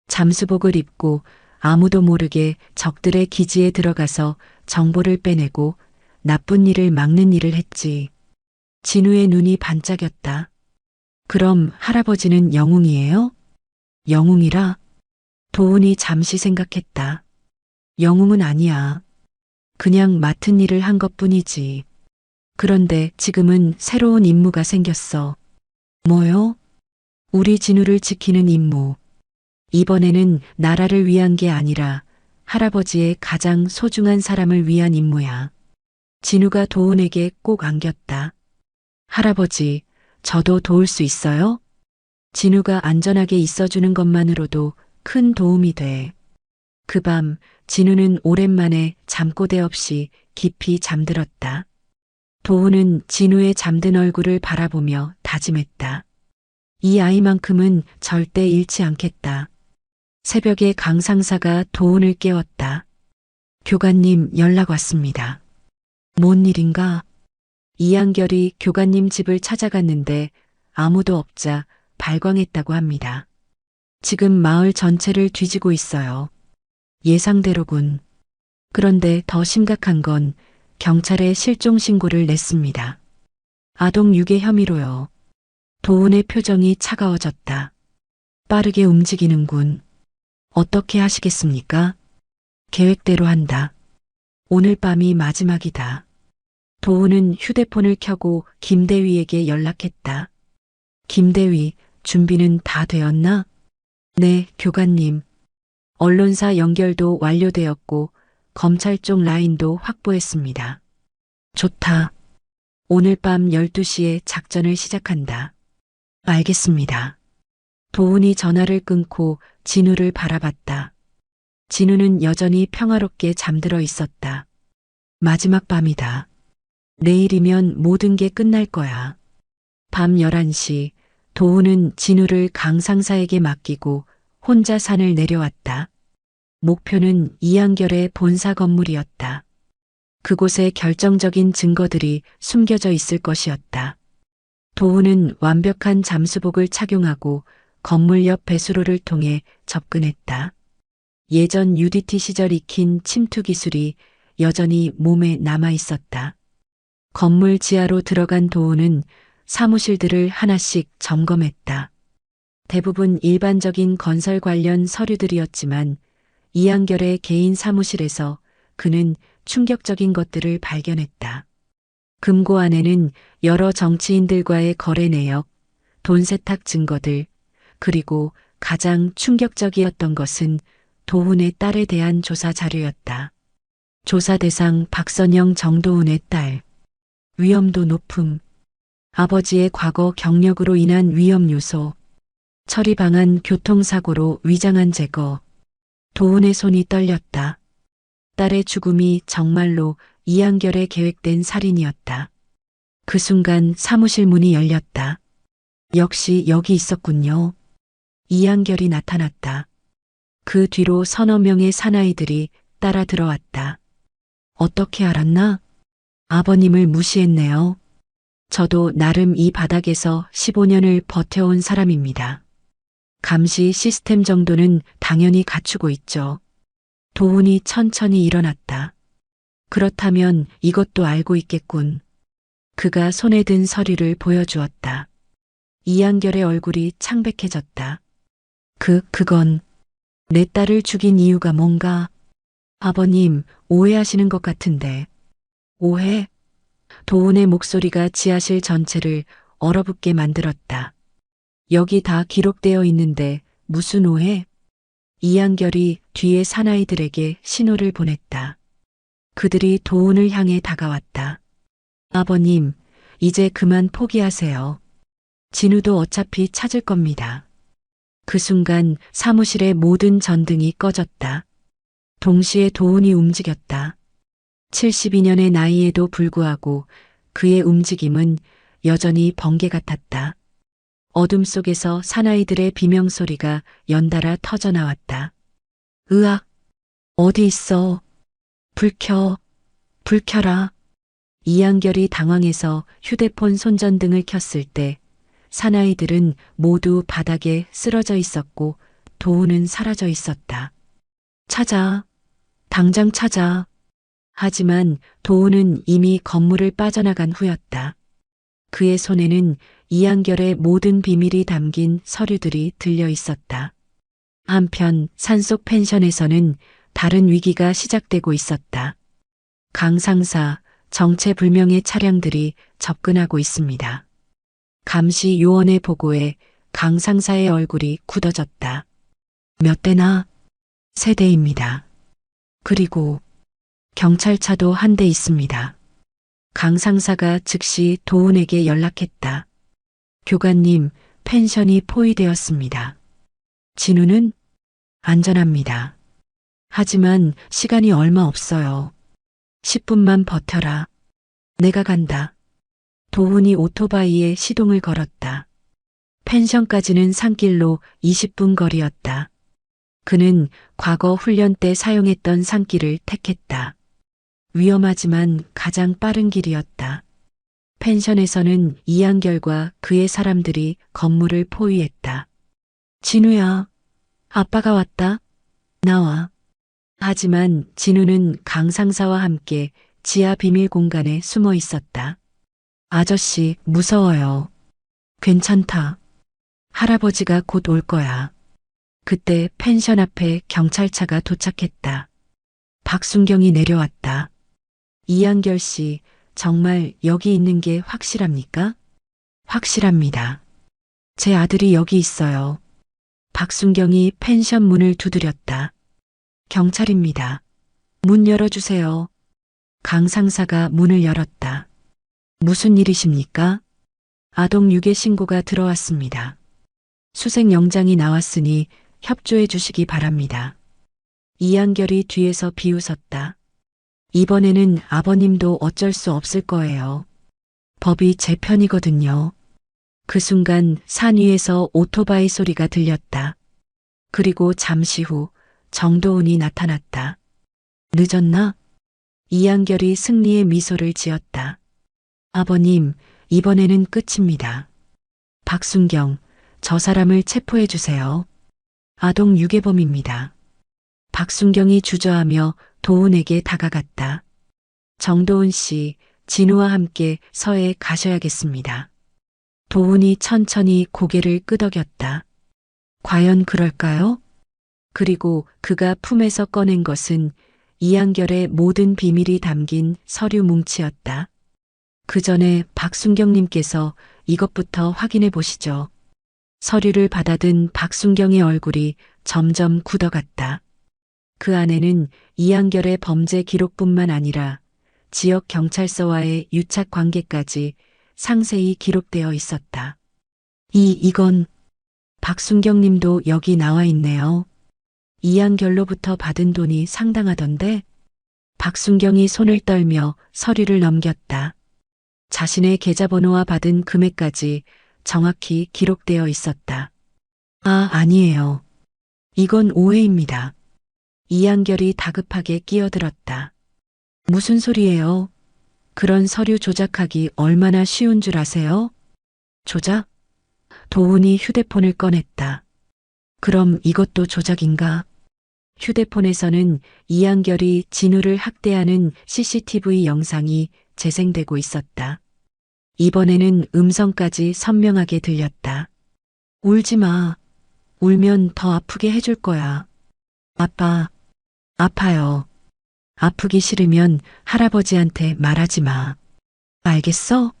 잠수복을 입고 아무도 모르게 적들의 기지에 들어가서 정보를 빼내고 나쁜 일을 막는 일을 했지. 진우의 눈이 반짝였다. 그럼 할아버지는 영웅이에요? 영웅이라? 도훈이 잠시 생각했다. 영웅은 아니야. 그냥 맡은 일을 한 것뿐이지. 그런데 지금은 새로운 임무가 생겼어. 뭐요? 우리 진우를 지키는 임무. 이번에는 나라를 위한 게 아니라 할아버지의 가장 소중한 사람을 위한 임무야. 진우가 도훈에게 꼭 안겼다. 할아버지, 저도 도울 수 있어요? 진우가 안전하게 있어주는 것만으로도 큰 도움이 돼. 그 밤 진우는 오랜만에 잠꼬대 없이 깊이 잠들었다. 도훈은 진우의 잠든 얼굴을 바라보며 다짐했다. 이 아이만큼은 절대 잃지 않겠다. 새벽에 강 상사가 도훈을 깨웠다. 교관님, 연락 왔습니다. 뭔 일인가? 이한결이 교관님 집을 찾아갔는데 아무도 없자 발광했다고 합니다. 지금 마을 전체를 뒤지고 있어요. 예상대로군. 그런데 더 심각한 건 경찰에 실종 신고를 냈습니다. 아동 유괴 혐의로요. 도훈의 표정이 차가워졌다. 빠르게 움직이는군. 어떻게 하시겠습니까? 계획대로 한다. 오늘 밤이 마지막이다. 도훈은 휴대폰을 켜고 김대위에게 연락했다. 김대위, 준비는 다 되었나? 네, 교관님. 언론사 연결도 완료되었고 검찰 쪽 라인도 확보했습니다. 좋다. 오늘 밤 12시에 작전을 시작한다. 알겠습니다. 도훈이 전화를 끊고 진우를 바라봤다. 진우는 여전히 평화롭게 잠들어 있었다. 마지막 밤이다. 내일이면 모든 게 끝날 거야. 밤 11시 도훈은 진우를 강 상사에게 맡기고 혼자 산을 내려왔다. 목표는 이한결의 본사 건물이었다. 그곳에 결정적인 증거들이 숨겨져 있을 것이었다. 도훈은 완벽한 잠수복을 착용하고 건물 옆 배수로를 통해 접근했다. 예전 UDT 시절 익힌 침투 기술이 여전히 몸에 남아 있었다. 건물 지하로 들어간 도훈은 사무실들을 하나씩 점검했다. 대부분 일반적인 건설 관련 서류들이었지만 이한결의 개인 사무실에서 그는 충격적인 것들을 발견했다. 금고 안에는 여러 정치인들과의 거래 내역, 돈 세탁 증거들, 그리고 가장 충격적이었던 것은 도훈의 딸에 대한 조사 자료였다. 조사 대상 박선영 정도훈의 딸. 위험도 높음. 아버지의 과거 경력으로 인한 위험 요소. 처리 방안 교통사고로 위장한 제거. 도훈의 손이 떨렸다. 딸의 죽음이 정말로 이한결의 계획된 살인이었다. 그 순간 사무실 문이 열렸다. 역시 여기 있었군요. 이한결이 나타났다. 그 뒤로 서너 명의 사나이들이 따라 들어왔다. 어떻게 알았나? 아버님을 무시했네요. 저도 나름 이 바닥에서 15년을 버텨온 사람입니다. 감시 시스템 정도는 당연히 갖추고 있죠. 도훈이 천천히 일어났다. 그렇다면 이것도 알고 있겠군. 그가 손에 든 서류를 보여주었다. 이한결의 얼굴이 창백해졌다. 그건 내 딸을 죽인 이유가 뭔가? 아버님, 오해하시는 것 같은데. 오해? 도훈의 목소리가 지하실 전체를 얼어붙게 만들었다. 여기 다 기록되어 있는데 무슨 오해? 이한결이 뒤에 사나이들에게 신호를 보냈다. 그들이 도훈을 향해 다가왔다. 아버님, 이제 그만 포기하세요. 진우도 어차피 찾을 겁니다. 그 순간 사무실의 모든 전등이 꺼졌다. 동시에 도훈이 움직였다. 72년의 나이에도 불구하고 그의 움직임은 여전히 번개 같았다. 어둠 속에서 사나이들의 비명소리가 연달아 터져나왔다. 으악! 어디 있어? 불 켜! 불 켜라! 이한결이 당황해서 휴대폰 손전등을 켰을 때 사나이들은 모두 바닥에 쓰러져 있었고 도훈은 사라져 있었다. 찾아! 당장 찾아! 하지만 도훈은 이미 건물을 빠져나간 후였다. 그의 손에는 이한결의 모든 비밀이 담긴 서류들이 들려 있었다. 한편 산속 펜션에서는 다른 위기가 시작되고 있었다. 강 상사, 정체불명의 차량들이 접근하고 있습니다. 감시 요원의 보고에 강 상사의 얼굴이 굳어졌다. 몇 대나? 3대입니다. 그리고 경찰차도 1대 있습니다. 강 상사가 즉시 도훈에게 연락했다. 교관님, 펜션이 포위되었습니다. 진우는? 안전합니다. 하지만 시간이 얼마 없어요. 10분만 버텨라. 내가 간다. 도훈이 오토바이에 시동을 걸었다. 펜션까지는 산길로 20분 거리였다. 그는 과거 훈련 때 사용했던 산길을 택했다. 위험하지만 가장 빠른 길이었다. 펜션에서는 이한결과 그의 사람들이 건물을 포위했다. 진우야, 아빠가 왔다. 나와. 하지만 진우는 강 상사와 함께 지하 비밀 공간에 숨어 있었다. 아저씨, 무서워요. 괜찮다. 할아버지가 곧 올 거야. 그때 펜션 앞에 경찰차가 도착했다. 박순경이 내려왔다. 이한결 씨, 정말 여기 있는 게 확실합니까? 확실합니다. 제 아들이 여기 있어요. 박순경이 펜션 문을 두드렸다. 경찰입니다. 문 열어주세요. 강 상사가 문을 열었다. 무슨 일이십니까? 아동 유괴 신고가 들어왔습니다. 수색 영장이 나왔으니 협조해 주시기 바랍니다. 이한결이 뒤에서 비웃었다. 이번에는 아버님도 어쩔 수 없을 거예요. 법이 제 편이거든요. 그 순간 산 위에서 오토바이 소리가 들렸다. 그리고 잠시 후 정도훈이 나타났다. 늦었나? 이한결이 승리의 미소를 지었다. 아버님, 이번에는 끝입니다. 박순경, 저 사람을 체포해 주세요. 아동 유괴범입니다. 박순경이 주저하며 도훈에게 다가갔다. 정도훈 씨, 진우와 함께 서해 가셔야겠습니다. 도훈이 천천히 고개를 끄덕였다. 과연 그럴까요? 그리고 그가 품에서 꺼낸 것은 이한결의 모든 비밀이 담긴 서류 뭉치였다. 그 전에 박순경님께서 이것부터 확인해 보시죠. 서류를 받아든 박순경의 얼굴이 점점 굳어갔다. 그 안에는 이한결의 범죄 기록뿐만 아니라 지역 경찰서와의 유착 관계까지 상세히 기록되어 있었다. 이건 박순경 님도 여기 나와 있네요. 이한결로부터 받은 돈이 상당하던데? 박순경이 손을 떨며 서류를 넘겼다. 자신의 계좌번호와 받은 금액까지 정확히 기록되어 있었다. 아니에요. 이건 오해입니다. 이한결이 다급하게 끼어들었다. 무슨 소리예요? 그런 서류 조작하기 얼마나 쉬운 줄 아세요? 조작? 도훈이 휴대폰을 꺼냈다. 그럼 이것도 조작인가? 휴대폰에서는 이한결이 진우를 학대하는 CCTV 영상이 재생되고 있었다. 이번에는 음성까지 선명하게 들렸다. 울지 마. 울면 더 아프게 해줄 거야. 아빠, 아파요. 아프기 싫으면 할아버지한테 말하지 마. 알겠어?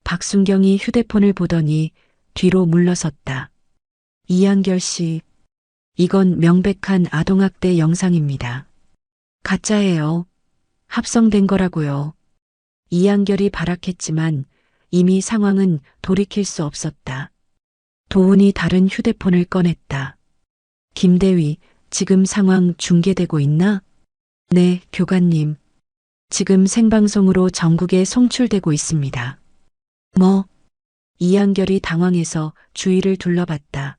박순경이 휴대폰을 보더니 뒤로 물러섰다. 이한결 씨, 이건 명백한 아동학대 영상입니다. 가짜예요. 합성된 거라고요. 이한결이 발악했지만 이미 상황은 돌이킬 수 없었다. 도훈이 다른 휴대폰을 꺼냈다. 김대위, 지금 상황 중계되고 있나? 네, 교관님. 지금 생방송으로 전국에 송출되고 있습니다. 뭐? 이한결이 당황해서 주위를 둘러봤다.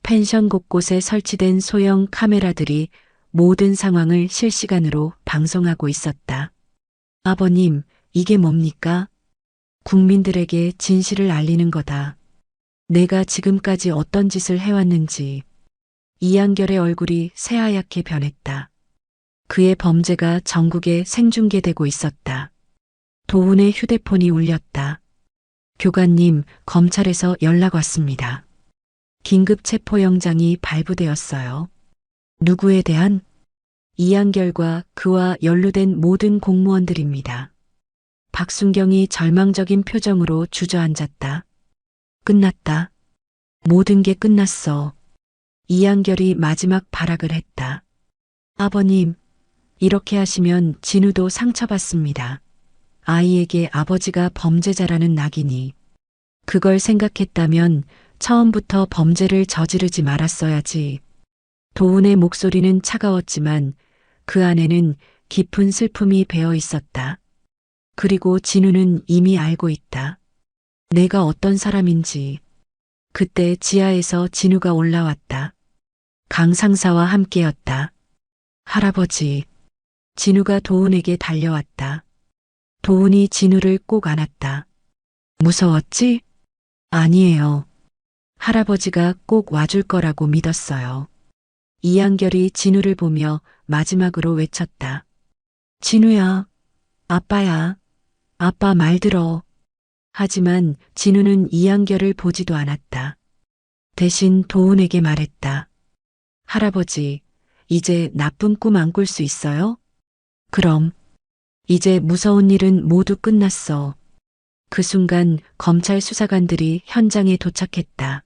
펜션 곳곳에 설치된 소형 카메라들이 모든 상황을 실시간으로 방송하고 있었다. 아버님, 이게 뭡니까? 국민들에게 진실을 알리는 거다. 내가 지금까지 어떤 짓을 해왔는지. 이한결의 얼굴이 새하얗게 변했다. 그의 범죄가 전국에 생중계되고 있었다. 도훈의 휴대폰이 울렸다. 교관님, 검찰에서 연락 왔습니다. 긴급 체포영장이 발부되었어요. 누구에 대한? 이한결과 그와 연루된 모든 공무원들입니다. 박순경이 절망적인 표정으로 주저앉았다. 끝났다. 모든 게 끝났어. 이한결이 마지막 발악을 했다. 아버님, 이렇게 하시면 진우도 상처받습니다. 아이에게 아버지가 범죄자라는 낙인이. 그걸 생각했다면 처음부터 범죄를 저지르지 말았어야지. 도훈의 목소리는 차가웠지만 그 안에는 깊은 슬픔이 배어 있었다. 그리고 진우는 이미 알고 있다. 내가 어떤 사람인지. 그때 지하에서 진우가 올라왔다. 강 상사와 함께였다. 할아버지. 진우가 도훈에게 달려왔다. 도훈이 진우를 꼭 안았다. 무서웠지? 아니에요. 할아버지가 꼭 와줄 거라고 믿었어요. 이한결이 진우를 보며 마지막으로 외쳤다. 진우야, 아빠야, 아빠 말 들어. 하지만 진우는 이한결을 보지도 않았다. 대신 도훈에게 말했다. 할아버지, 이제 나쁜 꿈 안 꿀 수 있어요? 그럼. 이제 무서운 일은 모두 끝났어. 그 순간 검찰 수사관들이 현장에 도착했다.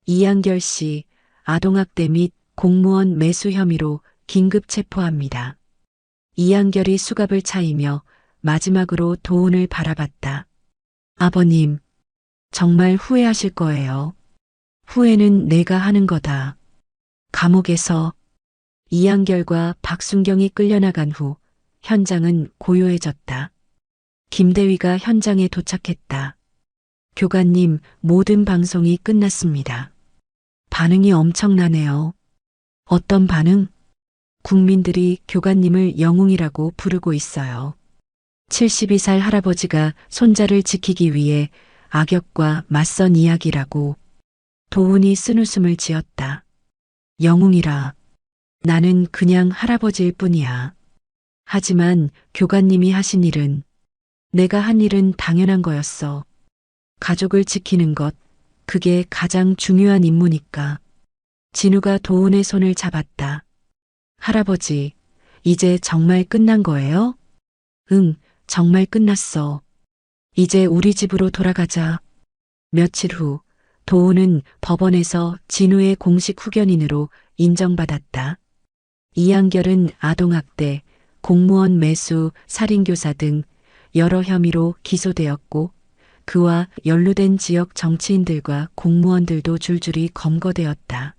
이한결 씨, 아동학대 및 공무원 매수 혐의로 긴급 체포합니다. 이한결이 수갑을 차이며 마지막으로 도훈을 바라봤다. 아버님, 정말 후회하실 거예요. 후회는 내가 하는 거다. 감옥에서 이한결과 박순경이 끌려나간 후 현장은 고요해졌다. 김대위가 현장에 도착했다. 교관님, 모든 방송이 끝났습니다. 반응이 엄청나네요. 어떤 반응? 국민들이 교관님을 영웅이라고 부르고 있어요. 72살 할아버지가 손자를 지키기 위해 악역과 맞선 이야기라고. 도훈이 쓴웃음을 지었다. 영웅이라. 나는 그냥 할아버지일 뿐이야. 하지만 교관님이 하신 일은, 내가 한 일은 당연한 거였어. 가족을 지키는 것, 그게 가장 중요한 임무니까. 진우가 도훈의 손을 잡았다. 할아버지, 이제 정말 끝난 거예요? 응, 정말 끝났어. 이제 우리 집으로 돌아가자. 며칠 후, 도훈은 법원에서 진우의 공식 후견인으로 인정받았다. 이한결은 아동학대, 공무원 매수, 살인교사 등 여러 혐의로 기소되었고, 그와 연루된 지역 정치인들과 공무원들도 줄줄이 검거되었다.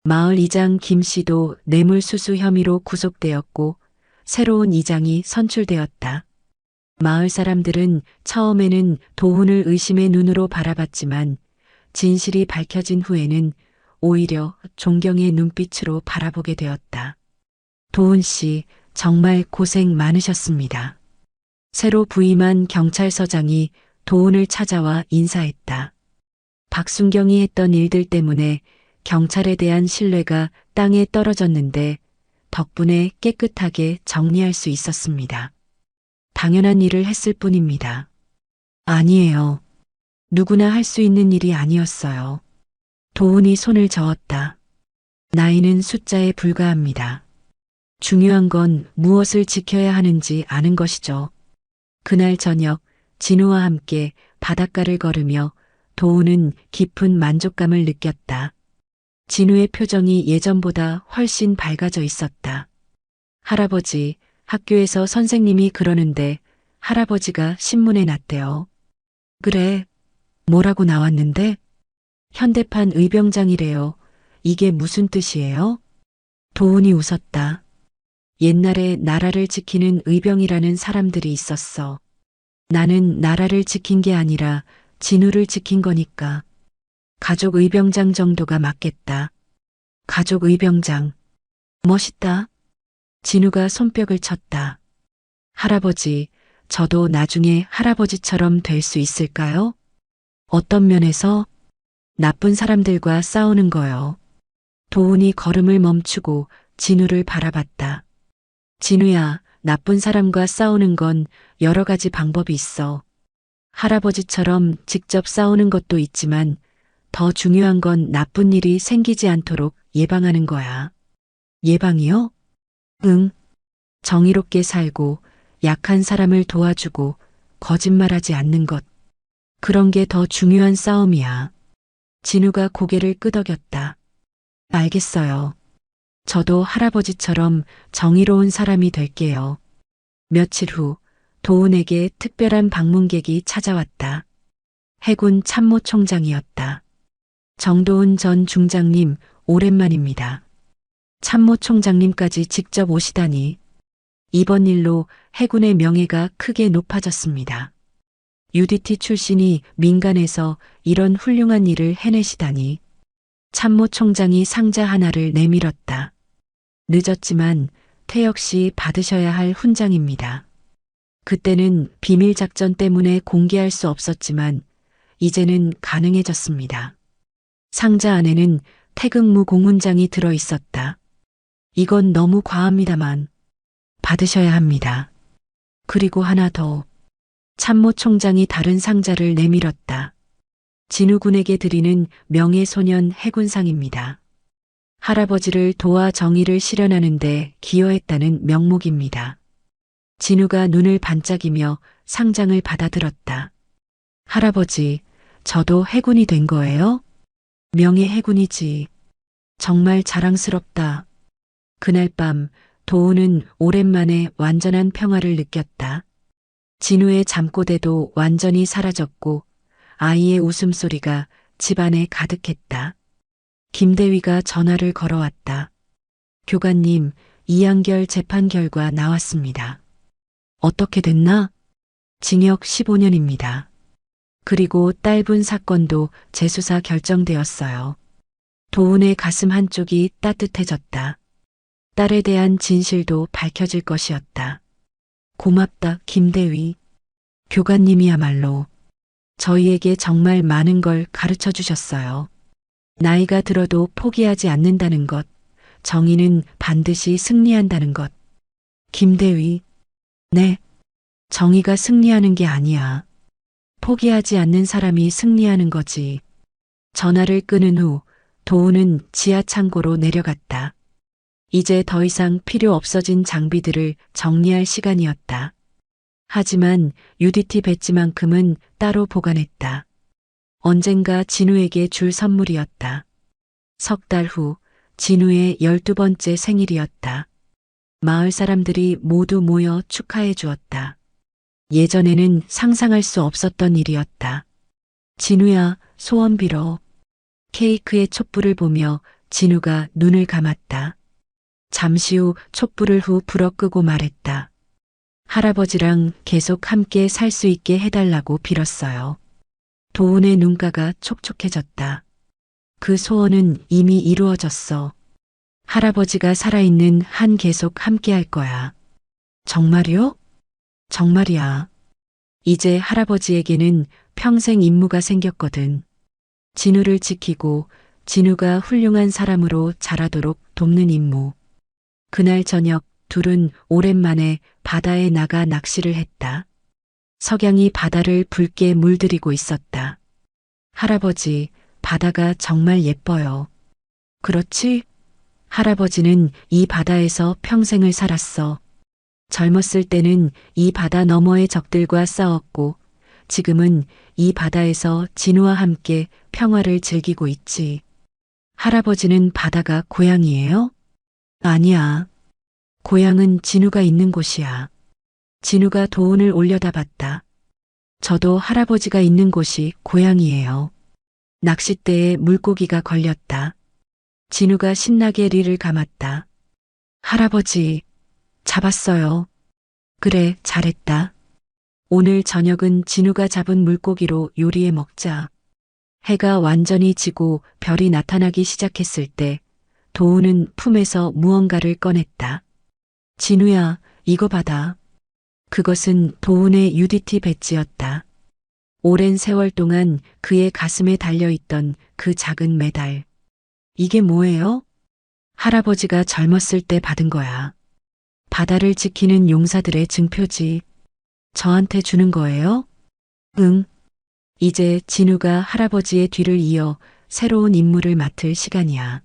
마을 이장 김 씨도 뇌물수수 혐의로 구속되었고, 새로운 이장이 선출되었다. 마을 사람들은 처음에는 도훈을 의심의 눈으로 바라봤지만, 진실이 밝혀진 후에는 오히려 존경의 눈빛으로 바라보게 되었다. 도훈 씨, 정말 고생 많으셨습니다. 새로 부임한 경찰서장이 도훈을 찾아와 인사했다. 박순경이 했던 일들 때문에 경찰에 대한 신뢰가 땅에 떨어졌는데 덕분에 깨끗하게 정리할 수 있었습니다. 당연한 일을 했을 뿐입니다. 아니에요. 누구나 할 수 있는 일이 아니었어요. 도훈이 손을 저었다. 나이는 숫자에 불과합니다. 중요한 건 무엇을 지켜야 하는지 아는 것이죠. 그날 저녁 진우와 함께 바닷가를 걸으며 도훈은 깊은 만족감을 느꼈다. 진우의 표정이 예전보다 훨씬 밝아져 있었다. 할아버지, 학교에서 선생님이 그러는데 할아버지가 신문에 났대요. 그래. 뭐라고 나왔는데? 현대판 의병장이래요. 이게 무슨 뜻이에요? 도훈이 웃었다. 옛날에 나라를 지키는 의병이라는 사람들이 있었어. 나는 나라를 지킨 게 아니라 진우를 지킨 거니까. 가족 의병장 정도가 맞겠다. 가족 의병장. 멋있다. 진우가 손뼉을 쳤다. 할아버지, 저도 나중에 할아버지처럼 될 수 있을까요? 어떤 면에서? 나쁜 사람들과 싸우는 거요. 도훈이 걸음을 멈추고 진우를 바라봤다. 진우야, 나쁜 사람과 싸우는 건 여러 가지 방법이 있어. 할아버지처럼 직접 싸우는 것도 있지만 더 중요한 건 나쁜 일이 생기지 않도록 예방하는 거야. 예방이요? 응. 정의롭게 살고 약한 사람을 도와주고 거짓말하지 않는 것. 그런 게 더 중요한 싸움이야. 진우가 고개를 끄덕였다. 알겠어요. 저도 할아버지처럼 정의로운 사람이 될게요. 며칠 후 도훈에게 특별한 방문객이 찾아왔다. 해군 참모총장이었다. 정도훈 전 중장님, 오랜만입니다. 참모총장님까지 직접 오시다니. 이번 일로 해군의 명예가 크게 높아졌습니다. UDT 출신이 민간에서 이런 훌륭한 일을 해내시다니. 참모총장이 상자 하나를 내밀었다. 늦었지만 태혁 씨 받으셔야 할 훈장입니다. 그때는 비밀 작전 때문에 공개할 수 없었지만 이제는 가능해졌습니다. 상자 안에는 태극무 공훈장이 들어 있었다. 이건 너무 과합니다만 받으셔야 합니다. 그리고 하나 더. 참모총장이 다른 상자를 내밀었다. 진우군에게 드리는 명예소년 해군상입니다. 할아버지를 도와 정의를 실현하는 데 기여했다는 명목입니다. 진우가 눈을 반짝이며 상장을 받아들었다. 할아버지, 저도 해군이 된 거예요? 명예 해군이지. 정말 자랑스럽다. 그날 밤 도우는 오랜만에 완전한 평화를 느꼈다. 진우의 잠꼬대도 완전히 사라졌고 아이의 웃음소리가 집안에 가득했다. 김대위가 전화를 걸어왔다. 교관님, 이한결 재판 결과 나왔습니다. 어떻게 됐나? 징역 15년입니다. 그리고 딸분 사건도 재수사 결정되었어요. 도훈의 가슴 한쪽이 따뜻해졌다. 딸에 대한 진실도 밝혀질 것이었다. 고맙다, 김대위. 교관님이야말로 저희에게 정말 많은 걸 가르쳐 주셨어요. 나이가 들어도 포기하지 않는다는 것, 정의는 반드시 승리한다는 것. 김대위, 네, 정의가 승리하는 게 아니야. 포기하지 않는 사람이 승리하는 거지. 전화를 끊은 후 도우는 지하 창고로 내려갔다. 이제 더 이상 필요 없어진 장비들을 정리할 시간이었다. 하지만 UDT 배지만큼은 따로 보관했다. 언젠가 진우에게 줄 선물이었다. 석 달 후 진우의 12번째 생일이었다. 마을 사람들이 모두 모여 축하해 주었다. 예전에는 상상할 수 없었던 일이었다. 진우야, 소원 빌어. 케이크의 촛불을 보며 진우가 눈을 감았다. 잠시 후 촛불을 불어 끄고 말했다. 할아버지랑 계속 함께 살 수 있게 해달라고 빌었어요. 도훈의 눈가가 촉촉해졌다. 그 소원은 이미 이루어졌어. 할아버지가 살아있는 한 계속 함께 할 거야. 정말요? 정말이야. 이제 할아버지에게는 평생 임무가 생겼거든. 진우를 지키고 진우가 훌륭한 사람으로 자라도록 돕는 임무. 그날 저녁 둘은 오랜만에 바다에 나가 낚시를 했다. 석양이 바다를 붉게 물들이고 있었다. 할아버지, 바다가 정말 예뻐요. 그렇지? 할아버지는 이 바다에서 평생을 살았어. 젊었을 때는 이 바다 너머의 적들과 싸웠고 지금은 이 바다에서 진우와 함께 평화를 즐기고 있지. 할아버지는 바다가 고향이에요? 아니야. 고향은 진우가 있는 곳이야. 진우가 도훈을 올려다봤다. 저도 할아버지가 있는 곳이 고향이에요. 낚싯대에 물고기가 걸렸다. 진우가 신나게 리를 감았다. 할아버지, 잡았어요. 그래, 잘했다. 오늘 저녁은 진우가 잡은 물고기로 요리해 먹자. 해가 완전히 지고 별이 나타나기 시작했을 때 도우는 품에서 무언가를 꺼냈다. 진우야, 이거 받아. 그것은 도훈의 UDT 배지였다. 오랜 세월 동안 그의 가슴에 달려있던 그 작은 메달. 이게 뭐예요? 할아버지가 젊었을 때 받은 거야. 바다를 지키는 용사들의 증표지. 저한테 주는 거예요? 응. 이제 진우가 할아버지의 뒤를 이어 새로운 임무를 맡을 시간이야.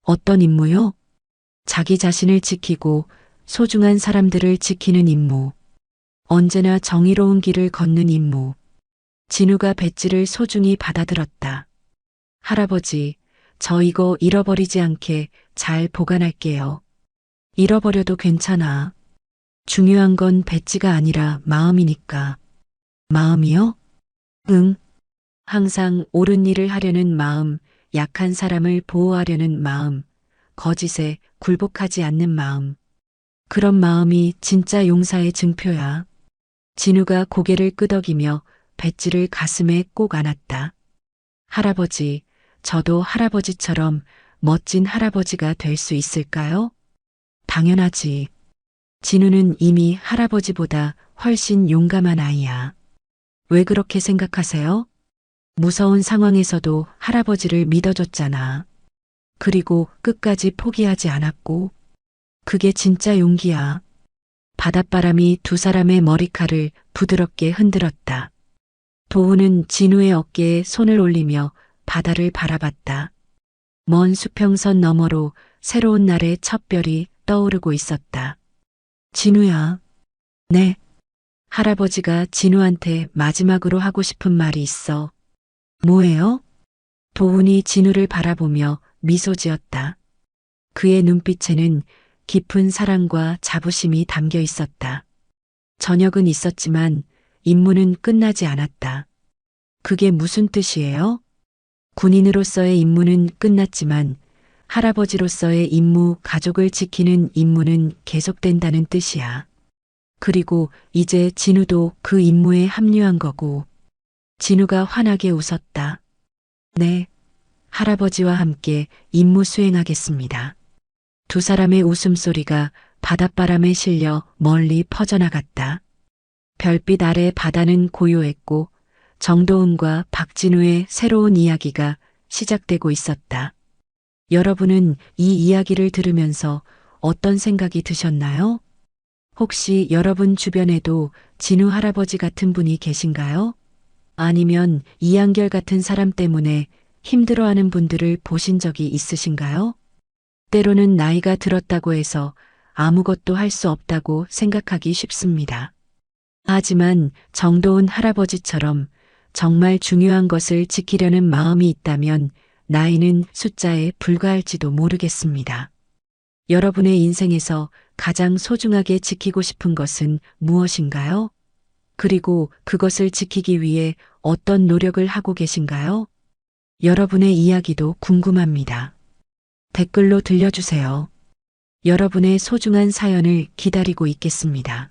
어떤 임무요? 자기 자신을 지키고 소중한 사람들을 지키는 임무. 언제나 정의로운 길을 걷는 임무. 진우가 배지를 소중히 받아들었다. 할아버지, 저 이거 잃어버리지 않게 잘 보관할게요. 잃어버려도 괜찮아. 중요한 건 배지가 아니라 마음이니까. 마음이요? 응. 항상 옳은 일을 하려는 마음, 약한 사람을 보호하려는 마음, 거짓에 굴복하지 않는 마음. 그런 마음이 진짜 용사의 증표야. 진우가 고개를 끄덕이며 배지를 가슴에 꼭 안았다. 할아버지, 저도 할아버지처럼 멋진 할아버지가 될 수 있을까요? 당연하지. 진우는 이미 할아버지보다 훨씬 용감한 아이야. 왜 그렇게 생각하세요? 무서운 상황에서도 할아버지를 믿어줬잖아. 그리고 끝까지 포기하지 않았고. 그게 진짜 용기야. 바닷바람이 두 사람의 머리칼을 부드럽게 흔들었다. 도훈은 진우의 어깨에 손을 올리며 바다를 바라봤다. 먼 수평선 너머로 새로운 날의 첫 별이 떠오르고 있었다. 진우야, 네. 할아버지가 진우한테 마지막으로 하고 싶은 말이 있어. 뭐예요? 도훈이 진우를 바라보며 미소 지었다. 그의 눈빛에는 깊은 사랑과 자부심이 담겨 있었다. 저녁은 있었지만 임무는 끝나지 않았다. 그게 무슨 뜻이에요? 군인으로서의 임무는 끝났지만 할아버지로서의 임무, 가족을 지키는 임무는 계속된다는 뜻이야. 그리고 이제 진우도 그 임무에 합류한 거고. 진우가 환하게 웃었다. 네, 할아버지와 함께 임무 수행하겠습니다. 두 사람의 웃음소리가 바닷바람에 실려 멀리 퍼져나갔다. 별빛 아래 바다는 고요했고 정도은과 박진우의 새로운 이야기가 시작되고 있었다. 여러분은 이 이야기를 들으면서 어떤 생각이 드셨나요? 혹시 여러분 주변에도 진우 할아버지 같은 분이 계신가요? 아니면 이한결 같은 사람 때문에 힘들어하는 분들을 보신 적이 있으신가요? 때로는 나이가 들었다고 해서 아무것도 할 수 없다고 생각하기 쉽습니다. 하지만 정도은 할아버지처럼 정말 중요한 것을 지키려는 마음이 있다면 나이는 숫자에 불과할지도 모르겠습니다. 여러분의 인생에서 가장 소중하게 지키고 싶은 것은 무엇인가요? 그리고 그것을 지키기 위해 어떤 노력을 하고 계신가요? 여러분의 이야기도 궁금합니다. 댓글로 들려주세요. 여러분의 소중한 사연을 기다리고 있겠습니다.